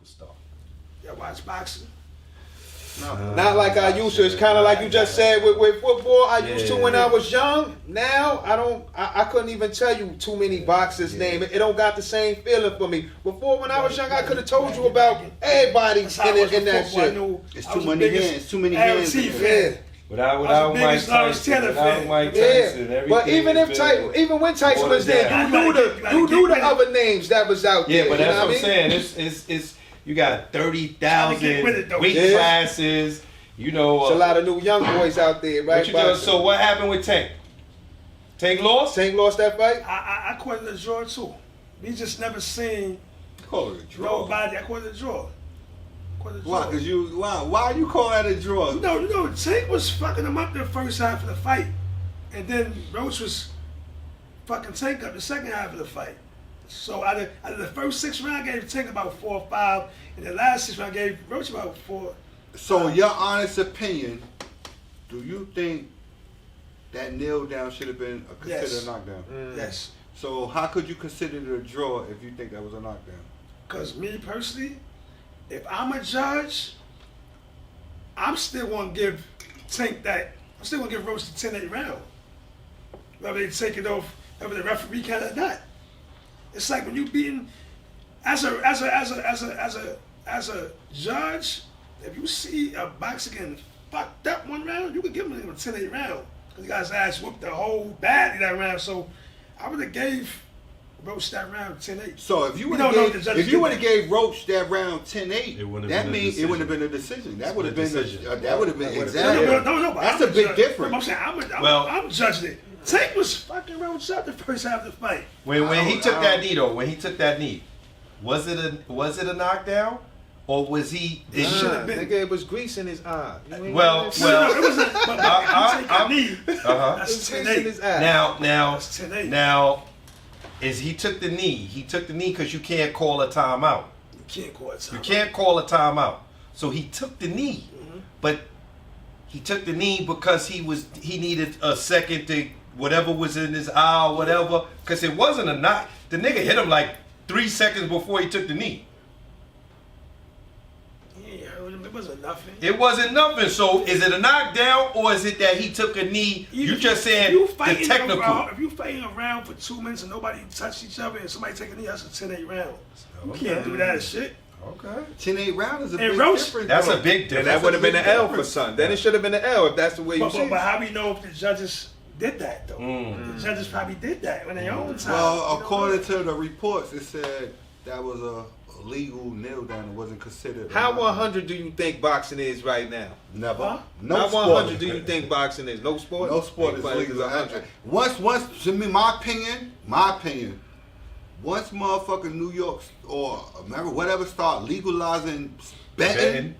superstar. Yeah, watch boxing. No. Not like I used to. It's kind of like you just said with football. I used to when I was young. Now I couldn't even tell you too many boxers' names. It don't got the same feeling for me. Before when I was young, I could have told you about everybody in that shit. It's too many hands. Too many hands. Yeah. Without Mike Tyson, but even when Tyson was there, you knew the other names that was out there. Yeah, but that's what I'm saying. It's you got 30,000 weight classes. You know, it's a lot of new young boys out there, right? So what happened with Tank? Tank lost. Tank lost that fight. I call it a draw too. We just never seen call it a draw. Nobody. I call it a draw. Why? Cause why you call that a draw? No, Tank was fucking him up the first half of the fight, and then Roach was fucking Tank up the second half of the fight. So out of the first 6 rounds, I gave Tank about 4 or 5, and the last 6 rounds, I gave Roach about 4. So your honest opinion, do you think that kneel down should have been considered a knockdown? Yes. So how could you consider it a draw if you think that was a knockdown? Because me personally, if I'm a judge, I'm still going to give Tank that. I'm still going to give Roach the 10-8 round. Whether they take it off, whether the referee can or not. It's like when you beating as a judge, if you see a boxer getting fucked up one round, you could give him a 10-8 round. Because he got his ass whooped the whole badly that round. So I would have gave Roach that round 10-8. So if you would have gave Roach that round 10-8, that means it wouldn't have been a decision. That would have been exactly. No, that's a big difference. I'm saying I'm judging it. Tank was fucking Roach up the first half of the fight. When he took that knee, was it a knockdown, or was he? It should have been. Nigga, it was grease in his eye. It wasn't. But knee. That's 10-8 in his eye. Now, is he took the knee? He took the knee because you can't call a timeout. You can't call a timeout. So he took the knee, but he took the knee because he needed a second to whatever was in his eye or whatever, because it wasn't a knock. The nigga hit him like 3 seconds before he took the knee. Yeah, it wasn't nothing. It wasn't nothing. So is it a knockdown or is it that he took a knee? You just saying the technical. If you fighting around for 2 minutes and nobody touched each other and somebody take a knee, that's a 10-8 round. You can't do that shit. Okay. 10-8 round is a big Roach, difference. That's a big difference. And that would have been an L for son. Then it should have been an L if that's the way you see it. But how we know if the judges did that though? The judges probably did that when they own time. Well, according to the reports, it said that was a legal kneel down. It wasn't considered. How 100 do you think boxing is right now? Never. Huh? No How sport. 100 do you think boxing is? No sport. No sport is legal. 100. Once to me, my opinion. Once motherfucking New York or America, whatever, start legalizing betting,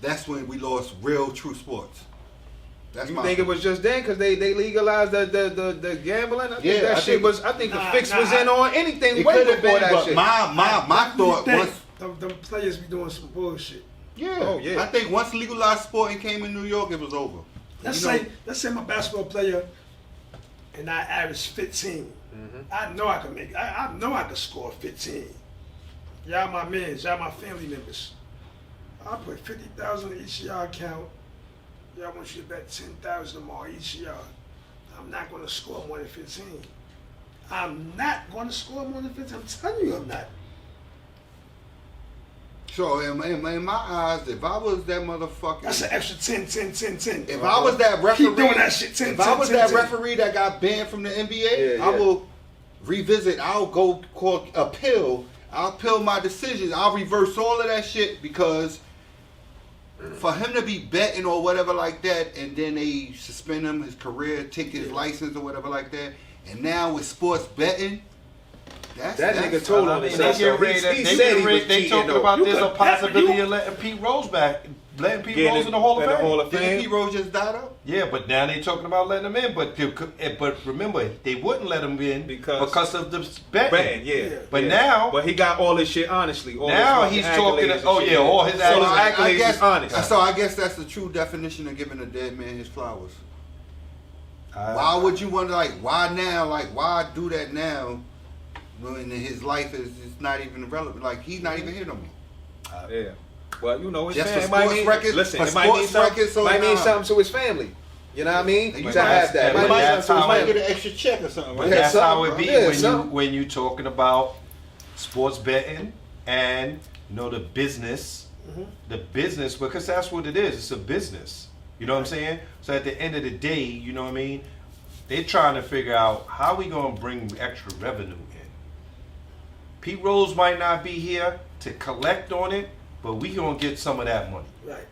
that's when we lost real true sports. That's you think it was just then because they legalized the gambling? I think the fix was in on anything way before that shit. My thought was the players be doing some bullshit. Yeah. Oh yeah. I think once legalized sporting came in New York, it was over. Let's say I'm a basketball player and I average 15. I know I can make. I know I can score 15. Y'all my mans, y'all my family members. I put 50,000 each of y'all account. Y'all want you to bet 10,000 more each of y'all. I'm not going to score more than 15. I'm not going to score more than 15. I'm telling you, I'm not. So in my eyes, if I was that motherfucker, that's an extra 10. If I was that referee, keep doing that shit. 10. If I was that referee that got banned from the NBA, I will revisit. I'll go appeal. I'll appeal my decisions. I'll reverse all of that shit because for him to be betting or whatever like that, and then they suspend him, his career, take his license or whatever like that, and now with sports betting. That nigga told him. They talking about there's a possibility of letting Pete Rose back, letting Pete Rose in the Hall of Fame. Didn't Pete Rose just died out? Yeah, but now they talking about letting him in. But remember, they wouldn't let him in because of the betting. Yeah. But now, but he got all his shit honestly. Now he's talking. All his accolades is honest. So I guess that's the true definition of giving a dead man his flowers. Why would you wonder? Why now? Why do that now? When his life is not even relevant, he's not even here no more. Yeah. Well, you know, his Just family for might sports mean, records? listen, For it might mean sports something, records, so might mean nah. something to his family. You know what I mean? You To have that. and Might mean that's something to how his might family. get an extra check or something. But Right? Yeah, that's how it something, be yeah, when you talking about sports betting and the business, the business, because that's what it is. It's a business. You know what I'm saying? So at the end of the day, you know what I mean? They're trying to figure out how we gonna bring extra revenue in. Pete Rose might not be here to collect on it, but we gonna get some of that money. Right.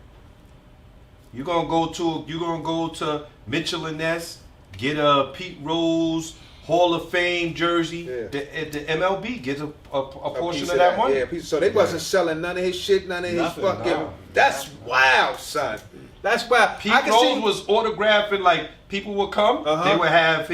You're gonna go to Mitchell and Ness, get a Pete Rose Hall of Fame jersey. Yeah. The MLB gets a portion piece of that money. Yeah, so they wasn't selling none of his shit, none of his Nothing, fucking. nah. That's wild, son. That's wild. Pete I can Rose see. was autographing, like people would come, Uh-huh. they would have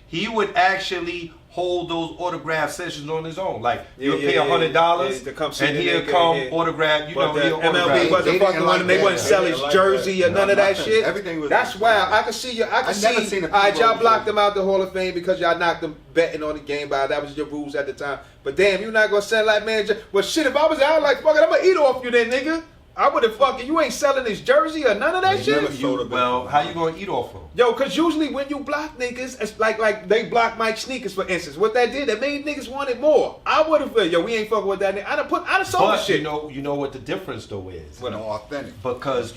he would actually hold those autograph sessions on his own. Like you would pay $100 to come see and the he'll nigga, come yeah. autograph. But the He'll MLB autograph. wasn't They fucking didn't with him. They like wouldn't that. sell They his didn't like jersey that. or none of that Nothing. shit. Everything was- That's wild. I can see you. I can never see. seen a All right, Pete y'all Rose blocked jersey. him out the Hall of Fame because y'all knocked him betting on the game by that was your rules at the time. But damn, you're not gonna sell like man. Well, shit. If I was out, like fuck it, I'm gonna eat off you then, nigga. I would have fucking. You ain't selling his jersey or none of that They shit. never sold a Well, how you gonna eat off of him? Yo, cause usually when you block niggas, it's like they blocked Mike Sneakers for instance. What that did, that made niggas want it more. I would have, yo, we ain't fucking with that nigga. I'd have sold the But shit. you know what the difference though is? No authentic. Because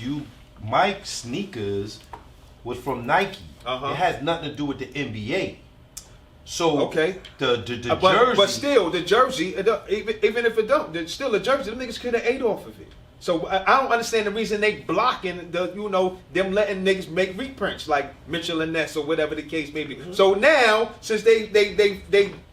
Mike sneakers was from Nike. Uh-huh. It has nothing to do with the NBA. So Okay. the But, jersey. but still, the jersey, even if it don't, still the jersey, them niggas could have ate off of it. So I don't understand the reason they blocking them letting niggas make reprints like Mitchell and Ness or whatever the case may be. Mm-hmm. So now, since they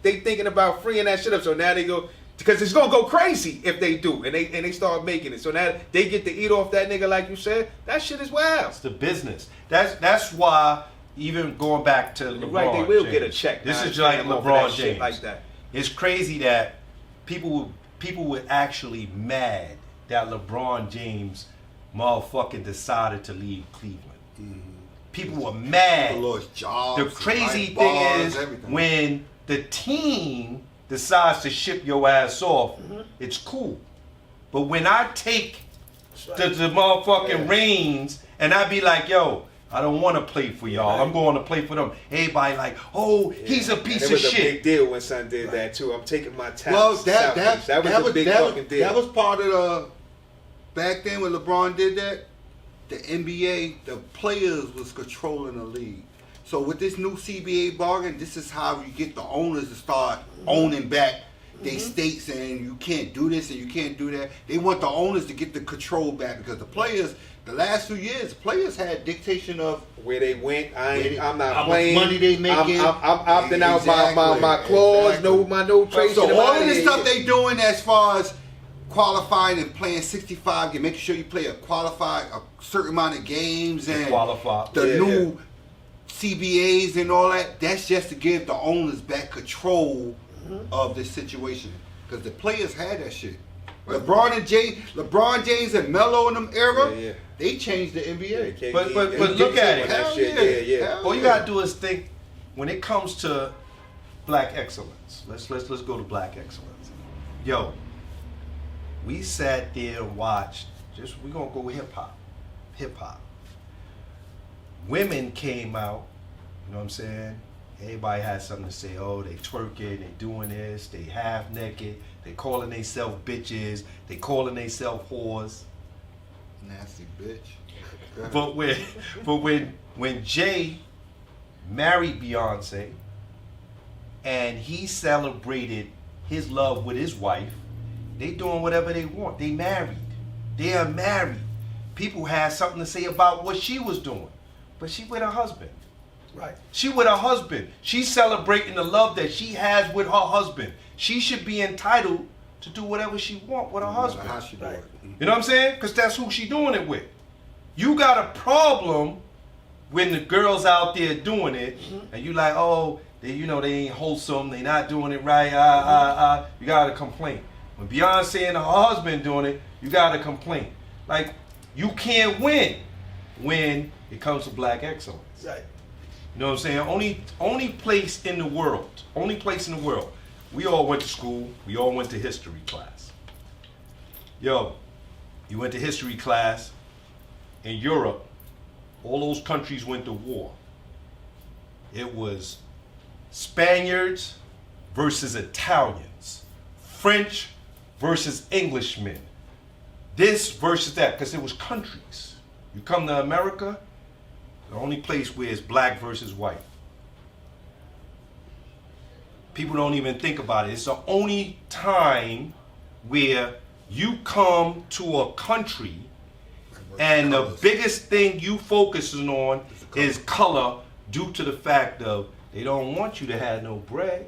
thinking about freeing that shit up, so now they go because it's gonna go crazy if they do and they start making it. So now they get to eat off that nigga like you said. That shit is wild. It's the business. That's why even going back to LeBron Right, they will James, get a check. This now is like and off of LeBron that shit James. like that. It's crazy that people were actually mad that LeBron James motherfucking decided to leave Cleveland. People were mad. People lost jobs. The crazy life thing bars, is everything. when the team decides to ship your ass off, it's cool. But when I take the motherfucking reins and I be like, yo, I don't want to play for y'all. I'm going to play for them. Everybody like, oh, he's a piece And of it was a shit. big deal when Son did that too. I'm taking my time. Well, that was a big fucking deal. That was part of the back then when LeBron did that. The NBA, the players was controlling the league. So with this new CBA bargain, this is how you get the owners to start owning back they states, and you can't do this and you can't do that. They want the owners to get the control back because the players, the last few years, players had dictation of where they went. I'm how not much playing. money they making. I'm opting out my clause. Exactly. No trade. So all of this stuff they doing as far as qualifying and playing 65, and making sure you play a certain amount of games and Qualify. the new CBAs and all that, that's just to give the owners back control of this situation. Because the players had that shit. LeBron James and Melo in them era, they changed the NBA. But look at it. That Hell shit. yeah. Yeah. Hell All you gotta do is think when it comes to black excellence. Let's go to black excellence. Yo, we sat there and watched. We're gonna go hip hop. Women came out. You know what I'm saying? Everybody had something to say. Oh, they twerking, they doing this, they half naked, they calling themselves bitches, they calling themselves whores. Nasty bitch. But when Jay married Beyonce and he celebrated his love with his wife, they doing whatever they want. They married. They are married. People had something to say about what she was doing, but she with her husband. Right. She with her husband. She's celebrating the love that she has with her husband. She should be entitled to do whatever she want with her husband. How she do it. You know what I'm saying? Because that's who she doing it with. You got a problem when the girls out there doing it, and you like, oh, they ain't wholesome, they not doing it right. You got a complaint. When Beyonce and her husband doing it, you got a complaint. Like, you can't win when it comes to black excellence. Right. You know what I'm saying? Only place in the world. We all went to school. We all went to history class. Yo, you went to history class in Europe. All those countries went to war. It was Spaniards versus Italians, French versus Englishmen, this versus that, because it was countries. You come to America, the only place where it's black versus white. People don't even think about it. It's the only time where you come to a country and the biggest thing you focusing on is color, due to the fact of they don't want you to have no bread,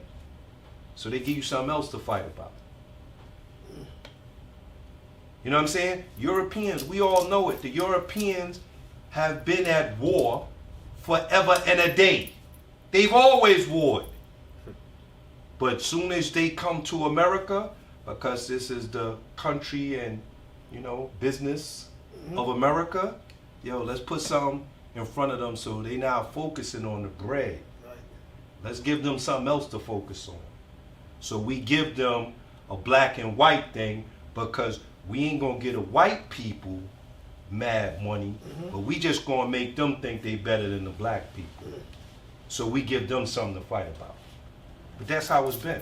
so they give you something else to fight about. You know what I'm saying? Europeans, we all know it. The Europeans have been at war forever and a day. They've always warred. But soon as they come to America, because this is the country and, you know, business of America, yo, let's put something in front of them so they now focusing on the bread. Right. Let's give them something else to focus on. So we give them a black and white thing because we ain't gonna get a white people mad money, but we just gonna make them think they better than the black people. So we give them something to fight about. But that's how it's been.